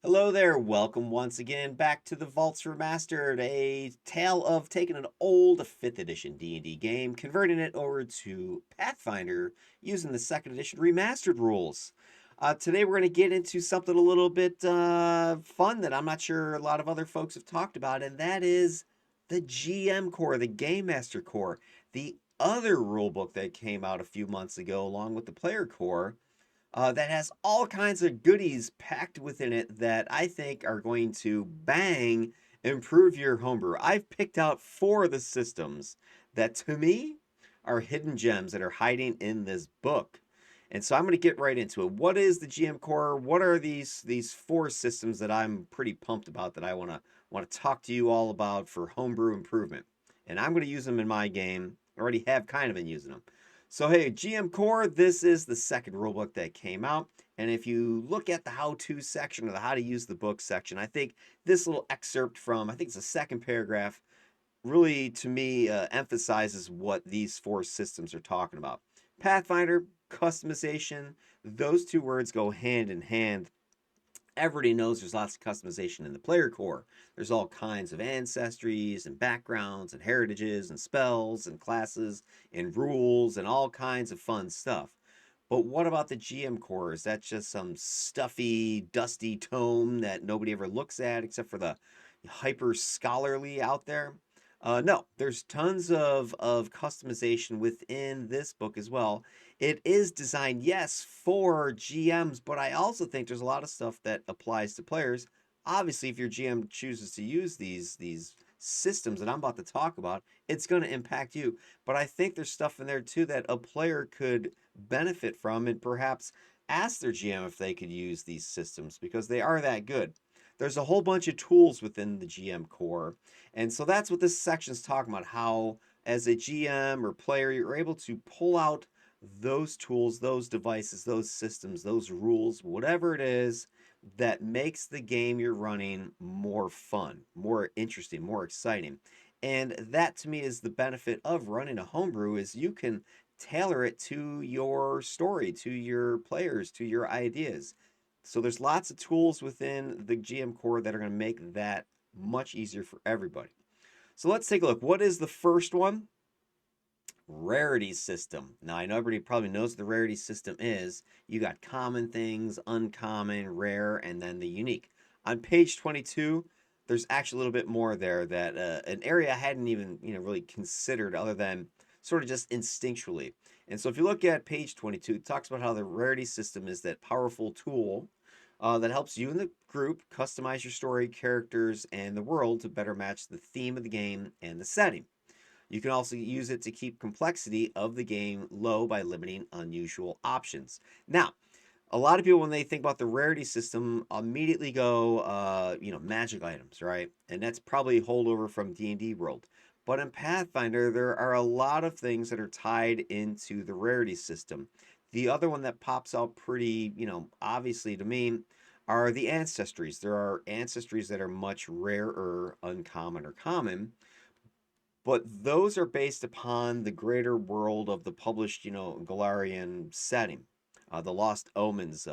Hello there, welcome once again back to the Vaults Remastered, a tale of taking an old 5th edition D&D game, converting it over to Pathfinder using the 2nd edition remastered rules. Today we're going to get into something a little bit fun that I'm not sure a lot of other folks have talked about, and that is the GM Core, the Game Master Core, the other rulebook that came out a few months ago along with the Player Core that has all kinds of goodies packed within it that I think are going to bang improve your homebrew. I've picked out 4 of the systems that to me are hidden gems that are hiding in this book. And so I'm going to get right into it. What is the GM Core? What are these 4 systems that I'm pretty pumped about that I want to talk to you all about for homebrew improvement? And I'm going to use them in my game. I already have kind of been using them. So hey, GM Core, this is the second rulebook that came out. And if you look at the how-to section or the how to use the book section, I think this little excerpt from, I think it's the second paragraph, really to me emphasizes what these 4 systems are talking about. Pathfinder, customization, those 2 words go hand in hand. Everybody knows there's lots of customization in the player core. There's all kinds of ancestries and backgrounds and heritages and spells and classes and rules and all kinds of fun stuff. But what about the GM core? Is that just some stuffy, dusty tome that nobody ever looks at except for the hyper scholarly out there? No, there's tons of customization within this book as well. It is designed, yes, for GMs, but I also think there's a lot of stuff that applies to players. Obviously, if your GM chooses to use these systems that I'm about to talk about, it's going to impact you. But I think there's stuff in there too that a player could benefit from and perhaps ask their GM if they could use these systems because they are that good. There's a whole bunch of tools within the GM core. And so that's what this section is talking about, how as a GM or player, you're able to pull out those tools, those devices, those systems, those rules, whatever it is that makes the game you're running more fun, more interesting, more exciting. And that to me is the benefit of running a homebrew is you can tailor it to your story, to your players, to your ideas. So there's lots of tools within the GM core that are going to make that much easier for everybody. So let's take a look. What is the first one? Rarity system. Now, I know everybody probably knows what the rarity system is. You got common things, uncommon, rare, and then the unique. On page 22, there's actually a little bit more there that an area I hadn't even really considered other than sort of just instinctually. And so if you look at page 22, it talks about how the rarity system is that powerful tool that helps you and the group customize your story, characters, and the world to better match the theme of the game and the setting. You can also use it to keep complexity of the game low by limiting unusual options. Now, a lot of people when they think about the rarity system immediately go magic items, right? And that's probably holdover from D&D world. But in Pathfinder there are a lot of things that are tied into the rarity system. The other one that pops out pretty obviously to me are the ancestries. There are ancestries that are much rarer, uncommon, or common, but those are based upon the greater world of the published, Galarian setting, the Lost Omens,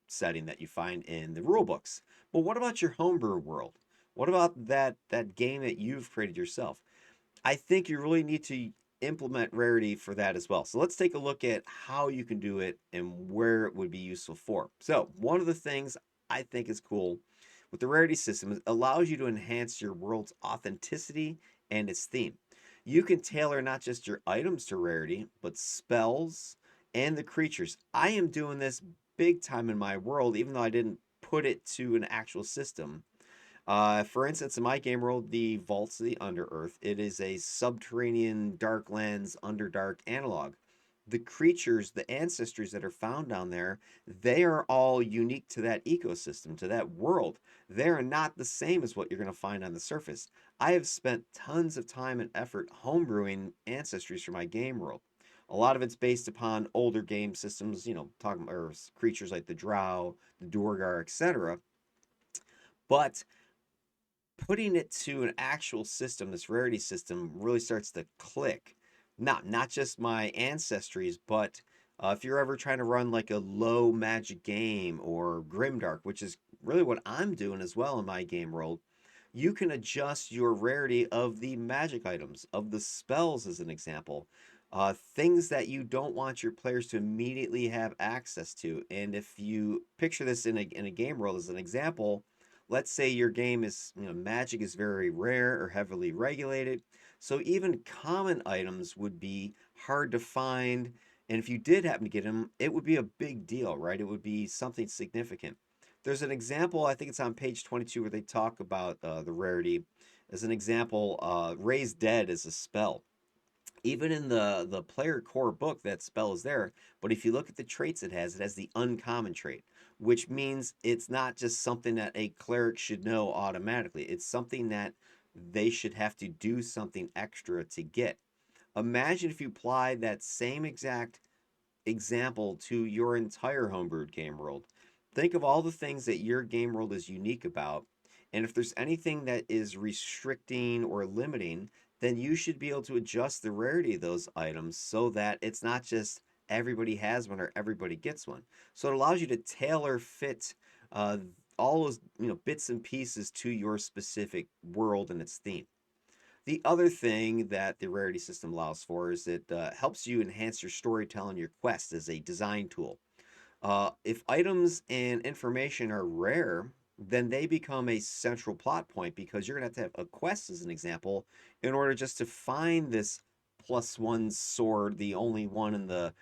setting that you find in the rule books. But what about your homebrew world? What about that game that you've created yourself? I think you really need to implement rarity for that as well. So let's take a look at how you can do it and where it would be useful for. So one of the things I think is cool with the rarity system is it allows you to enhance your world's authenticity and its theme. You can tailor not just your items to rarity, but spells and the creatures. I am doing this big time in my world, even though I didn't put it to an actual system. For instance, in my game world, the Vaults of the Unearth, it is a subterranean Darklands Underdark analog. The creatures, the ancestries that are found down there, they are all unique to that ecosystem, to that world. They are not the same as what you're going to find on the surface. I have spent tons of time and effort homebrewing ancestries for my game world. A lot of it's based upon older game systems, talking or creatures like the Drow, the Duergar, etc. But putting it to an actual system, this rarity system, really starts to click. Not just my ancestries, but If you're ever trying to run like a low magic game or grimdark, which is really what I'm doing as well in my game world, you can adjust your rarity of the magic items, of the spells, as an example. Things that you don't want your players to immediately have access to. And if you picture this in a game world as an example, let's say your game is, magic is very rare or heavily regulated. So even common items would be hard to find. And if you did happen to get them, it would be a big deal, right? It would be something significant. There's an example, I think it's on page 22, where they talk about the rarity. As an example, Raise Dead is a spell. Even in the player core book, that spell is there. But if you look at the traits it has the uncommon trait, which means it's not just something that a cleric should know automatically. It's something that they should have to do something extra to get. Imagine if you applied that same exact example to your entire homebrewed game world. Think of all the things that your game world is unique about, and if there's anything that is restricting or limiting, then you should be able to adjust the rarity of those items so that it's not just everybody has one or everybody gets one. So it allows you to tailor fit uh, all those bits and pieces to your specific world and its theme. The other thing that the rarity system allows for is it helps you enhance your storytelling, your quest as a design tool. If items and information are rare, then they become a central plot point because you're going to have a quest, as an example, in order just to find this +1 sword, the only one in the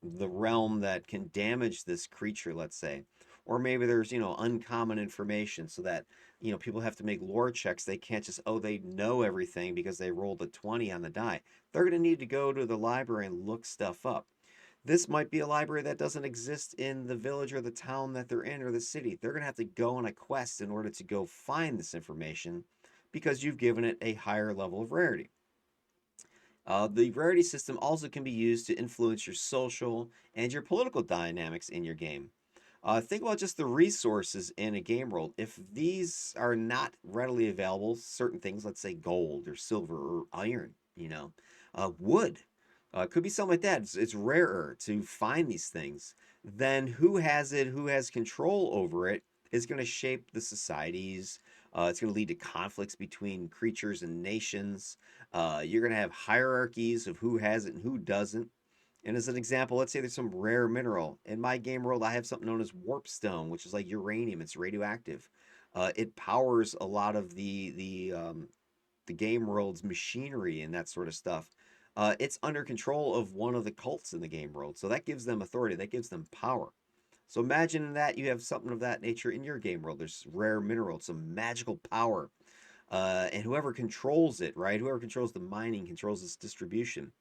realm that can damage this creature, let's say. Or maybe there's, uncommon information so that, people have to make lore checks. They can't just, oh, they know everything because they rolled a 20 on the die. They're going to need to go to the library and look stuff up. This might be a library that doesn't exist in the village or the town that they're in or the city. They're going to have to go on a quest in order to go find this information because you've given it a higher level of rarity. The rarity system also can be used to influence your social and your political dynamics in your game. Think about just the resources in a game world. If these are not readily available, certain things, let's say gold or silver or iron, wood, could be something like that. It's rarer to find these things. Then who has it, who has control over it, is going to shape the societies. It's going to lead to conflicts between creatures and nations. You're going to have hierarchies of who has it and who doesn't. And as an example, let's say there's some rare mineral. In my game world, I have something known as warpstone, which is like uranium. It's radioactive. It powers a lot of the game world's machinery and that sort of stuff. It's under control of one of the cults in the game world, so that gives them authority. That gives them power. So imagine that you have something of that nature in your game world. There's rare mineral, some magical power, and whoever controls it, right? Whoever controls the mining controls its distribution.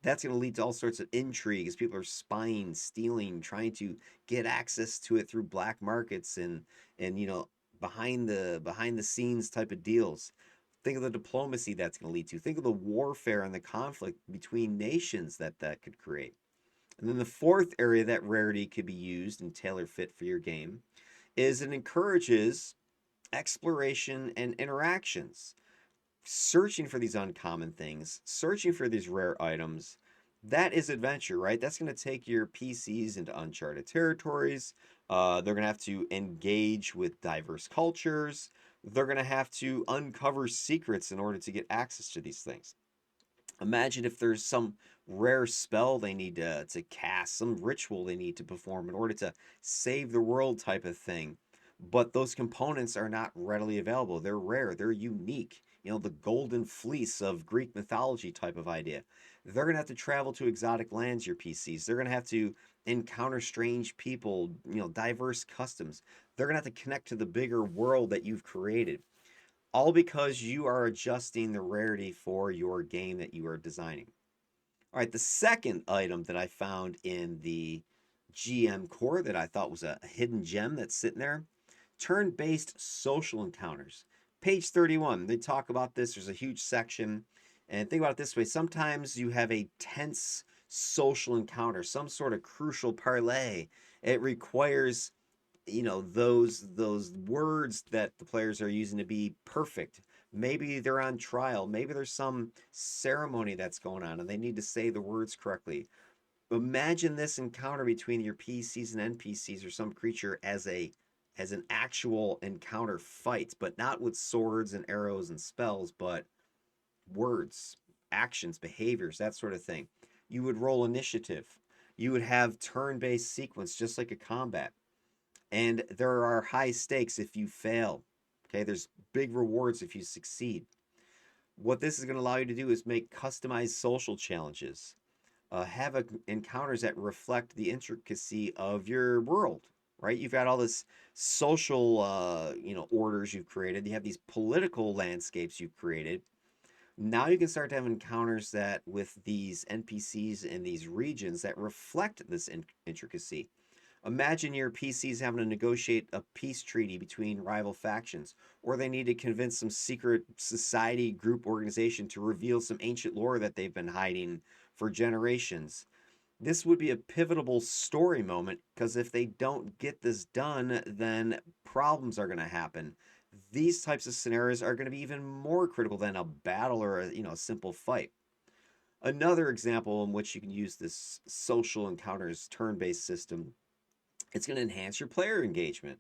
That's going to lead to all sorts of intrigue as people are spying, stealing, trying to get access to it through black markets and behind the scenes type of deals. Think of the diplomacy that's going to lead to. Think of the warfare and the conflict between nations that could create. And then the fourth area that rarity could be used and tailor fit for your game is it encourages exploration and interactions, searching for these uncommon things, searching for these rare items. That is adventure, right? That's going to take your PCs into uncharted territories. They're going to have to engage with diverse cultures. They're going to have to uncover secrets in order to get access to these things. Imagine if there's some rare spell they need to cast, some ritual they need to perform in order to save the world type of thing. But those components are not readily available. They're rare, they're unique. The golden fleece of Greek mythology type of idea. They're going to have to travel to exotic lands, your PCs. They're going to have to encounter strange people, diverse customs. They're going to have to connect to the bigger world that you've created, all because you are adjusting the rarity for your game that you are designing. All right, the second item that I found in the GM Core that I thought was a hidden gem that's sitting there, turn-based social encounters. Page 31, they talk about this. There's a huge section. And think about it this way. Sometimes you have a tense social encounter, some sort of crucial parlay. It requires those words that the players are using to be perfect. Maybe they're on trial, maybe there's some ceremony that's going on and they need to say the words correctly. Imagine this encounter between your PCs and NPCs or some creature as an actual encounter fight, but not with swords and arrows and spells, but words, actions, behaviors, that sort of thing. You would roll initiative. You would have turn-based sequence just like a combat. And there are high stakes if you fail. Okay, there's big rewards if you succeed. What this is going to allow you to do is make customized social challenges, have encounters that reflect the intricacy of your world. Right, you've got all this social, orders you've created. You have these political landscapes you've created. Now you can start to have encounters that with these NPCs in these regions that reflect this intricacy. Imagine your PCs having to negotiate a peace treaty between rival factions, or they need to convince some secret society group organization to reveal some ancient lore that they've been hiding for generations. This would be a pivotal story moment because if they don't get this done, then problems are going to happen. These types of scenarios are going to be even more critical than a battle or a simple fight. Another example in which you can use this social encounters turn-based system, it's going to enhance your player engagement.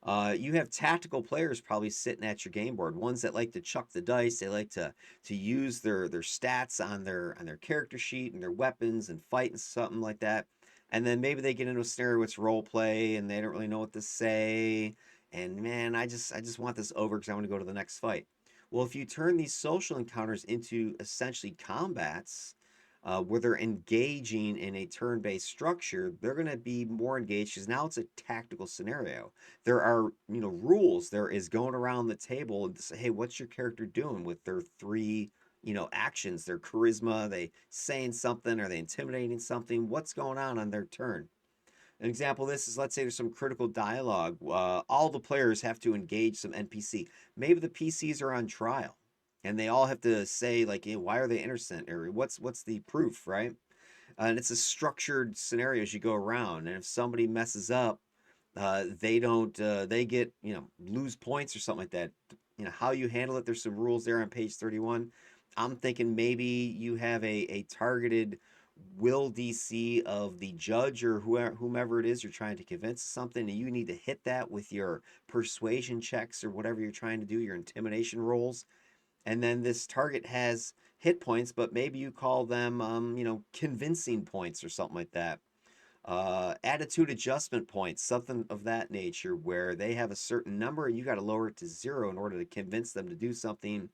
You have tactical players probably sitting at your game board, ones that like to chuck the dice. They like to use their stats on their character sheet and their weapons and fight and something like that. And then maybe they get into a scenario where it's role play and they don't really know what to say. And man, I just want this over because I want to go to the next fight. Well, if you turn these social encounters into essentially combats, where they're engaging in a turn-based structure, they're going to be more engaged because now it's a tactical scenario. There are, rules. There is going around the table and say, hey, what's your character doing with their three, actions, their charisma? Are they saying something? Are they intimidating something? What's going on their turn? An example of this is, let's say there's some critical dialogue. All the players have to engage some NPC. Maybe the PCs are on trial, and they all have to say like, hey, why are they innocent, or what's the proof, right? And it's a structured scenario as you go around. And if somebody messes up, they don't they get lose points or something like that. How you handle it. There's some rules there on page 31. I'm thinking maybe you have a targeted will DC of the judge or whomever it is you're trying to convince something, and you need to hit that with your persuasion checks or whatever you're trying to do, your intimidation rolls. And then this target has hit points, but maybe you call them convincing points or something like that. Attitude adjustment points, something of that nature, where they have a certain number and you got to lower it to 0 in order to convince them to do something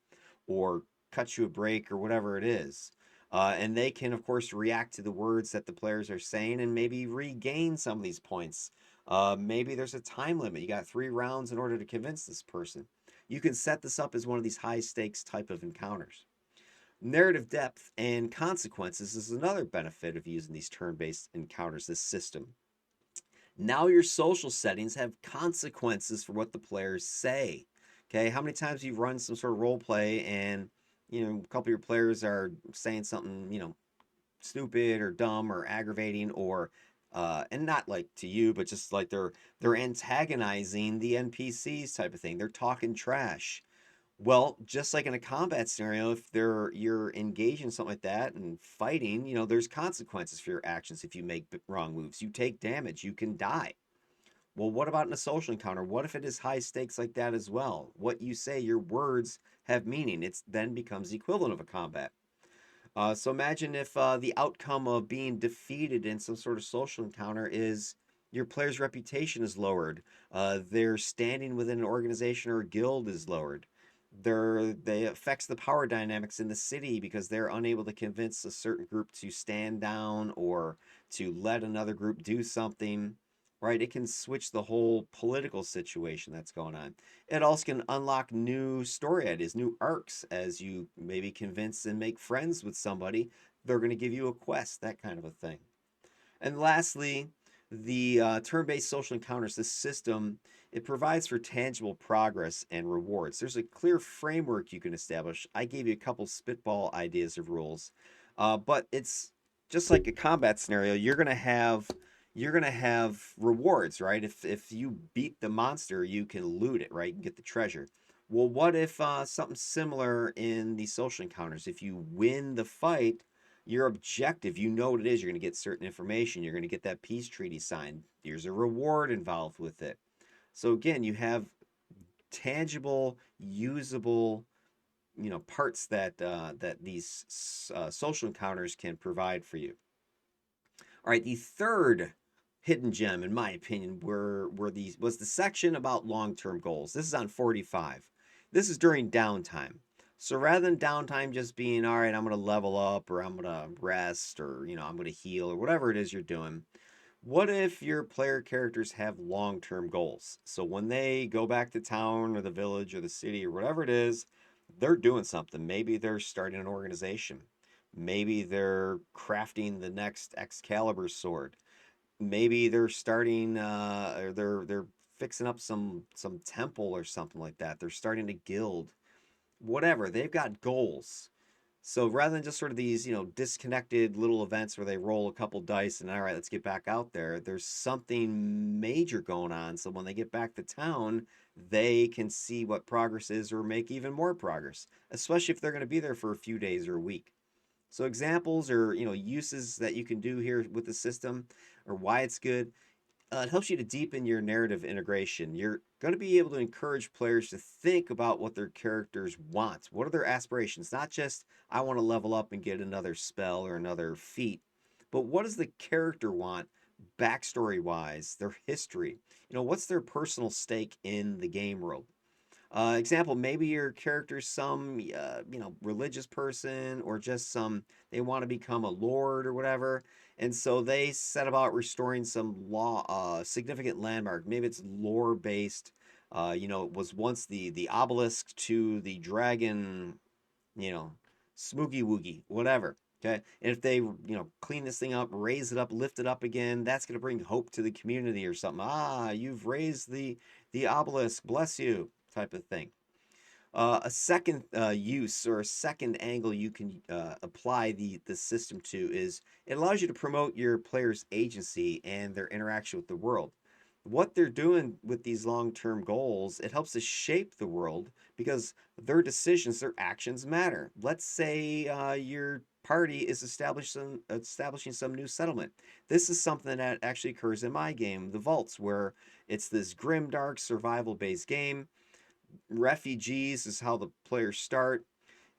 or cut you a break or whatever it is. And they can, of course, react to the words that the players are saying and maybe regain some of these points. Maybe there's a time limit. You got 3 rounds in order to convince this person. You can set this up as one of these high stakes type of encounters. Narrative depth and consequences is another benefit of using these turn based encounters, this system. Now your social settings have consequences for what the players say. Okay, how many times you've run some sort of role play and a couple of your players are saying something stupid or dumb or aggravating or and not like to you, but just like they're antagonizing the NPCs type of thing. They're talking trash. Well, just like in a combat scenario, if you're engaged in something like that and fighting, there's consequences for your actions if you make wrong moves. You take damage, you can die. Well, what about in a social encounter? What if it is high stakes like that as well? What you say, your words have meaning. It's then becomes the equivalent of a combat. So imagine if the outcome of being defeated in some sort of social encounter is your player's reputation is lowered, their standing within an organization or a guild is lowered. They affects the power dynamics in the city because they're unable to convince a certain group to stand down or to let another group do something. Right? It can switch the whole political situation that's going on. It also can unlock new story ideas, new arcs as you maybe convince and make friends with somebody. They're going to give you a quest, that kind of a thing. And lastly, the turn-based social encounters, this system, it provides for tangible progress and rewards. There's a clear framework you can establish. I gave you a couple spitball ideas of rules, but it's just like a combat scenario. You're gonna have rewards, right? If you beat the monster, you can loot it, right? You can get the treasure. Well, what if something similar in the social encounters? If you win the fight, Your objective, you know what it is. You're going to get certain information. You're going to get that peace treaty signed. There's a reward involved with it. So again, you have tangible, usable, parts that these social encounters can provide for you. All right, the third hidden gem, in my opinion, was the section about long-term goals. This is on 45. This is during downtime. So rather than downtime just being, all right, I'm going to level up or I'm going to rest or, I'm going to heal or whatever it is you're doing, what if your player characters have long-term goals? So when they go back to town or the village or the city or whatever it is, they're doing something. Maybe they're starting an organization. Maybe they're crafting the next Excalibur sword. Maybe they're starting or they're fixing up some temple or something like that. They're starting a guild. Whatever. They've got goals. So rather than just sort of these, disconnected little events where they roll a couple dice and all right, let's get back out there, there's something major going on. So when they get back to town, they can see what progress is or make even more progress, especially if they're going to be there for a few days or a week. So examples or, uses that you can do here with the system or why it's good. It helps you to deepen your narrative integration. You're going to be able to encourage players to think about what their characters want. What are their aspirations? Not just, I want to level up and get another spell or another feat, but what does the character want backstory wise, their history? What's their personal stake in the game world? Example, maybe your character's some, religious person or just they want to become a lord or whatever. And so they set about restoring some significant landmark. Maybe it's lore based. It was once the obelisk to the dragon, you know, smoogie woogie, whatever. Okay. And if they, clean this thing up, raise it up, lift it up again, that's going to bring hope to the community or something. Ah, you've raised the obelisk, bless you, type of thing. A second use or a second angle you can apply the system to is it allows you to promote your player's agency and their interaction with the world. What they're doing with these long-term goals, it helps to shape the world because their decisions, their actions matter. Let's say your party is establishing some new settlement. This is something that actually occurs in my game, The Vaults, where it's this grim, dark, survival-based game. Refugees is how the players start,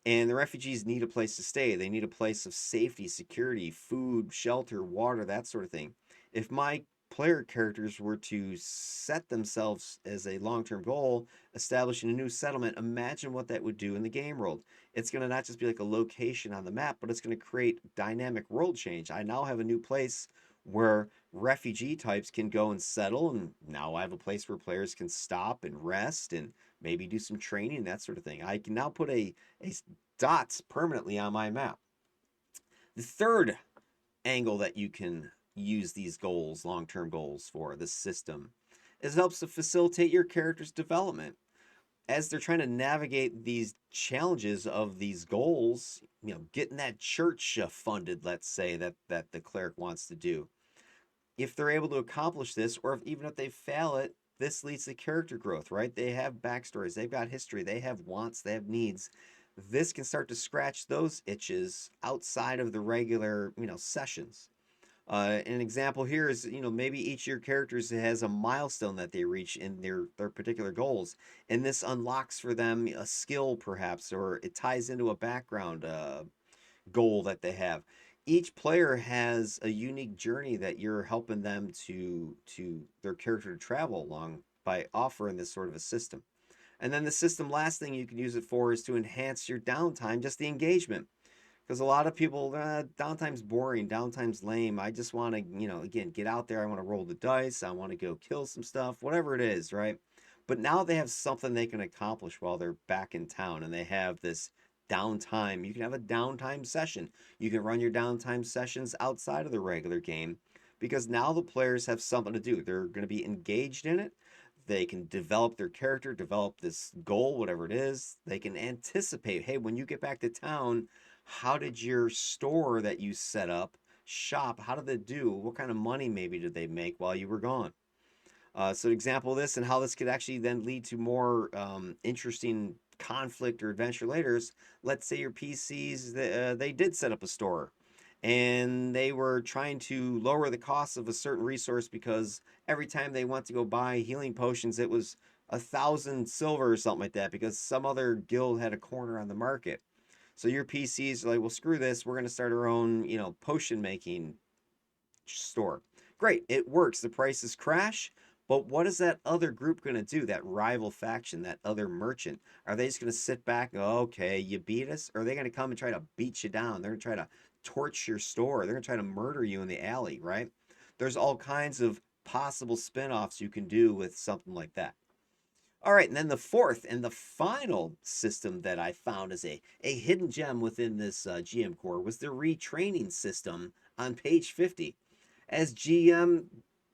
and the refugees need a place to stay. They need a place of safety, security, food, shelter, water, that sort of thing. If my player characters were to set themselves as a long-term goal establishing a new settlement, imagine what that would do in the game world. It's going to not just be like a location on the map, but it's going to create dynamic world change. I now have a new place where refugee types can go and settle, and now I have a place where players can stop and rest and maybe do some training, that sort of thing. I can now put a dots permanently on my map. The third angle that you can use these goals, long-term goals for this system, is it helps to facilitate your character's development. As they're trying to navigate these challenges of these goals, getting that church funded, let's say, that the cleric wants to do. If they're able to accomplish this, or even if they fail it, this leads to character growth, right? They have backstories, they've got history, they have wants, they have needs. This can start to scratch those itches outside of the regular, sessions. An example here is, maybe each of your characters has a milestone that they reach in their particular goals, and this unlocks for them a skill, perhaps, or it ties into a background goal that they have. Each player has a unique journey that you're helping them to their character to travel along by offering this sort of a system. And then the system, last thing you can use it for is to enhance your downtime, just the engagement. Because a lot of people, downtime's boring, downtime's lame. I just want to, again, get out there. I want to roll the dice. I want to go kill some stuff, whatever it is, right? But now they have something they can accomplish while they're back in town and they have this downtime. You can have a downtime session. You can run your downtime sessions outside of the regular game because now the players have something to do. They're going to be engaged in it. They can develop their character, develop this goal, whatever it is. They can anticipate, hey, when you get back to town, how did your store that you set up shop? How did they do? What kind of money maybe did they make while you were gone? So an example of this and how this could actually then lead to more interesting conflict or adventure later is, let's say your PCs, they did set up a store. and they were trying to lower the cost of a certain resource because every time they went to go buy healing potions, it was 1,000 silver or something like that because some other guild had a corner on the market. So your PCs are like, well, screw this. We're going to start our own, potion making store. Great, it works. The prices crash. But what is that other group going to do? That rival faction, that other merchant? Are they just going to sit back and go, okay, you beat us? Or are they going to come and try to beat you down? They're going to try to torch your store. They're going to try to murder you in the alley, right? There's all kinds of possible spin-offs you can do with something like that. All right, and then the fourth and the final system that I found as a hidden gem within this GM core was the retraining system on page 50. As GM,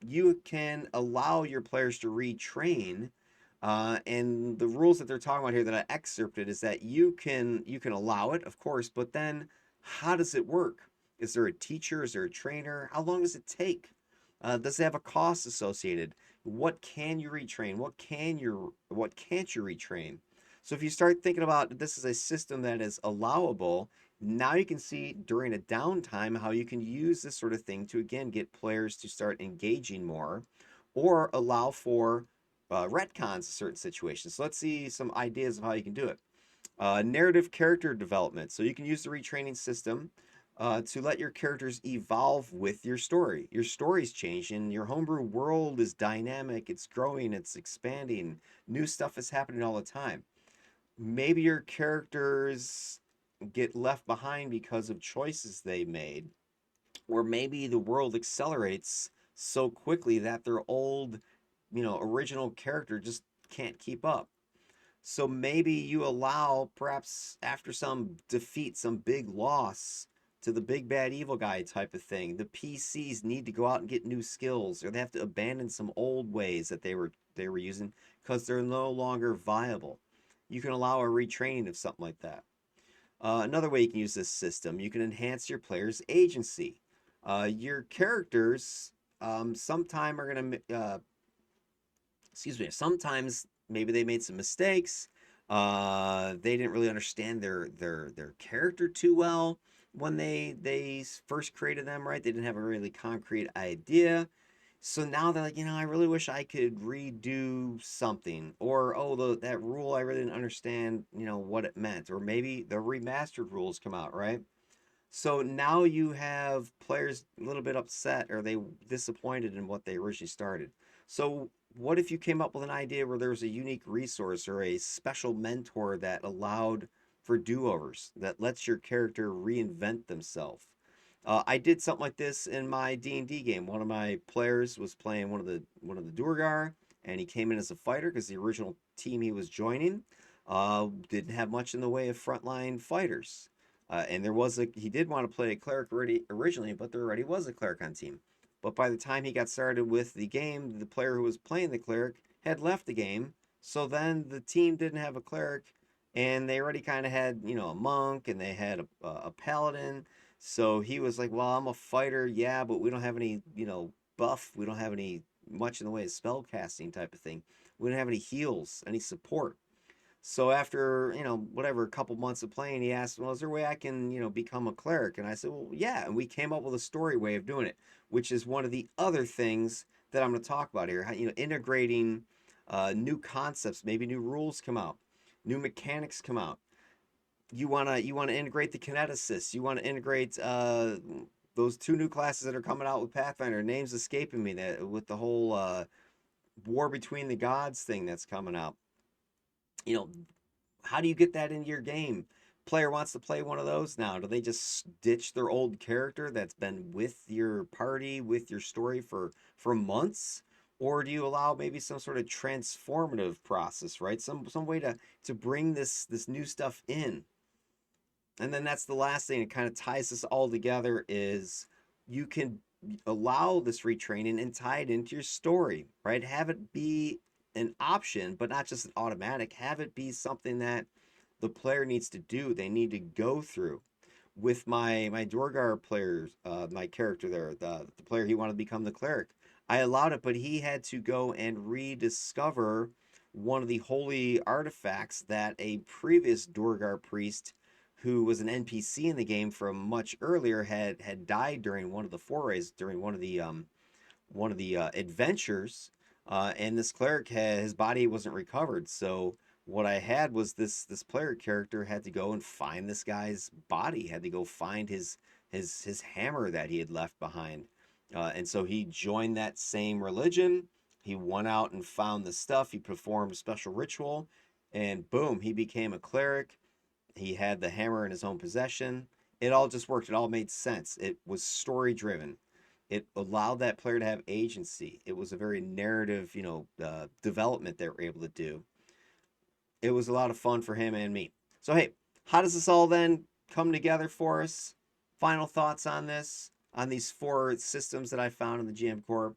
you can allow your players to retrain, and the rules that they're talking about here that I excerpted is that you can allow it, of course, but then how does it work? Is there a teacher? Is there a trainer? How long does it take? Does it have a cost associated? What can you retrain? What can't you retrain? So if you start thinking about this as a system that is allowable, now you can see during a downtime how you can use this sort of thing to again get players to start engaging more or allow for retcons of certain situations. So let's see some ideas of how you can do it. Narrative character development. So you can use the retraining system to let your characters evolve with your story. Your story's changing. Your homebrew world is dynamic. It's growing. It's expanding. New stuff is happening all the time. Maybe your characters get left behind because of choices they made, or maybe the world accelerates so quickly that their old, original character just can't keep up. So maybe you allow, perhaps after some defeat, some big loss to the big bad evil guy type of thing, the PCs need to go out and get new skills, or they have to abandon some old ways that they were using because they're no longer viable. You can allow a retraining of something like that. Another way you can use this system, you can enhance your player's agency. Your characters sometime are going to excuse me, sometimes maybe they made some mistakes. They didn't really understand their character too well when they first created them, right? They didn't have a really concrete idea. So now they're like, I really wish I could redo something, or oh, that rule I really didn't understand, what it meant, or maybe the remastered rules come out, right? So now you have players a little bit upset or they disappointed in what they originally started. So what if you came up with an idea where there was a unique resource or a special mentor that allowed for do-overs, that lets your character reinvent themselves? I did something like this in my D&D game. One of my players was playing one of the Durgar, and he came in as a fighter because the original team he was joining didn't have much in the way of frontline fighters. And he did want to play a cleric originally, but there already was a cleric on team. But by the time he got started with the game, the player who was playing the cleric had left the game. So then the team didn't have a cleric, and they already kind of had, a monk, and they had a paladin. So he was like, "Well, I'm a fighter, yeah, but we don't have any, buff. We don't have any much in the way of spell casting type of thing. We don't have any heals, any support." So after, whatever, a couple months of playing, he asked, "Well, is there a way I can, become a cleric?" And I said, "Well, yeah." And we came up with a story way of doing it, which is one of the other things that I'm going to talk about here. How, integrating new concepts, maybe new rules come out, new mechanics come out. You wanna integrate the kineticists. You want to integrate those two new classes that are coming out with Pathfinder. Names escaping me that with the whole war between the gods thing that's coming out. You know, how do you get that into your game? Player wants to play one of those now. Do they just ditch their old character that's been with your party, with your story for months? Or do you allow maybe some sort of transformative process, right? Some way to bring this new stuff in. And then that's the last thing that kind of ties this all together is you can allow this retraining and tie it into your story, right? Have it be an option, but not just an automatic. Have it be something that the player needs to do. They need to go through. With my Dorgar players, my character there, the player he wanted to become the cleric, I allowed it, but he had to go and rediscover one of the holy artifacts that a previous Dorgar priest who was an NPC in the game from much earlier, had died during one of the forays, during one of the adventures, and this cleric had, his body wasn't recovered. So what I had was this player character had to go and find this guy's body, had to go find his hammer that he had left behind, and so he joined that same religion. He went out and found the stuff. He performed a special ritual, and boom, he became a cleric. He had the hammer in his own possession. It all just worked. It all made sense. It was story driven. It allowed that player to have agency. It was a very narrative, development they were able to do. It was a lot of fun for him and me. So hey, how does this all then come together for us? Final thoughts on this, on these four systems that I found in the GM Core.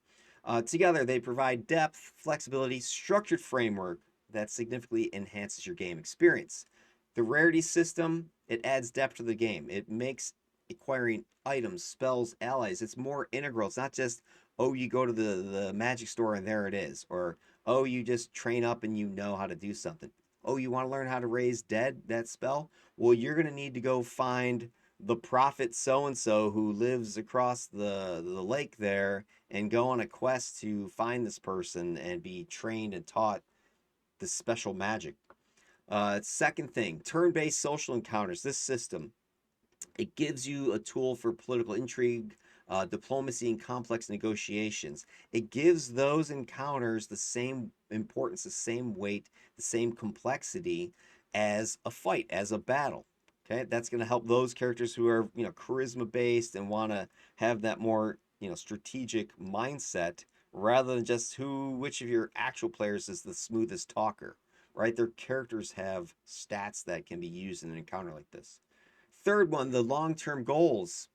Together, they provide depth, flexibility, structured framework that significantly enhances your game experience. The Rarity System, it adds depth to the game. It makes acquiring items, spells, allies, it's more integral. It's not just, oh, you go to the magic store and there it is. Or, oh, you just train up and you know how to do something. Oh, you want to learn how to raise dead, that spell? Well, you're going to need to go find the prophet so and so who lives across the lake there and go on a quest to find this person and be trained and taught this special magic. Second thing, turn-based social encounters. This system, it gives you a tool for political intrigue, diplomacy, and complex negotiations. It gives those encounters the same importance, the same weight, the same complexity as a fight, as a battle. Okay, that's going to help those characters who are, charisma based and want to have that more, strategic mindset rather than just which of your actual players is the smoothest talker, right? Their characters have stats that can be used in an encounter like this. Third one, the long-term goals.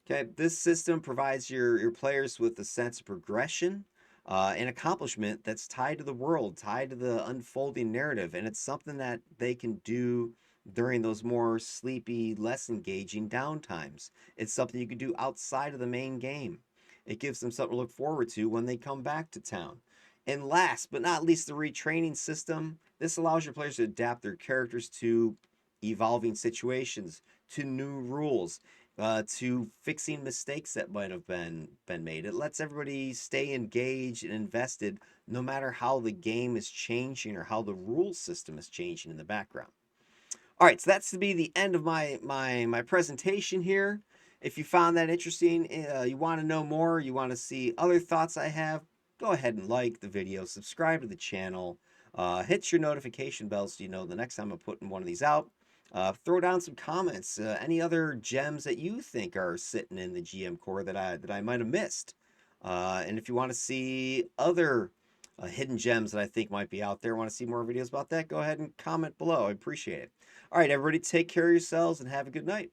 Okay, this system provides your players with a sense of progression and accomplishment that's tied to the world, tied to the unfolding narrative, and it's something that they can do during those more sleepy, less engaging downtimes. It's something you can do outside of the main game. It gives them something to look forward to when they come back to town. And last but not least, the retraining system. This allows your players to adapt their characters to evolving situations, to new rules, to fixing mistakes that might have been made. It lets everybody stay engaged and invested no matter how the game is changing or how the rule system is changing in the background. All right, so that's to be the end of my presentation here. If you found that interesting, you want to know more, you want to see other thoughts I have, go ahead and like the video, subscribe to the channel, hit your notification bell so you know the next time I'm putting one of these out. Throw down some comments. Any other gems that you think are sitting in the GM Core that I might have missed. And if you want to see other hidden gems that I think might be out there, want to see more videos about that, go ahead and comment below. I appreciate it. All right, everybody, take care of yourselves and have a good night.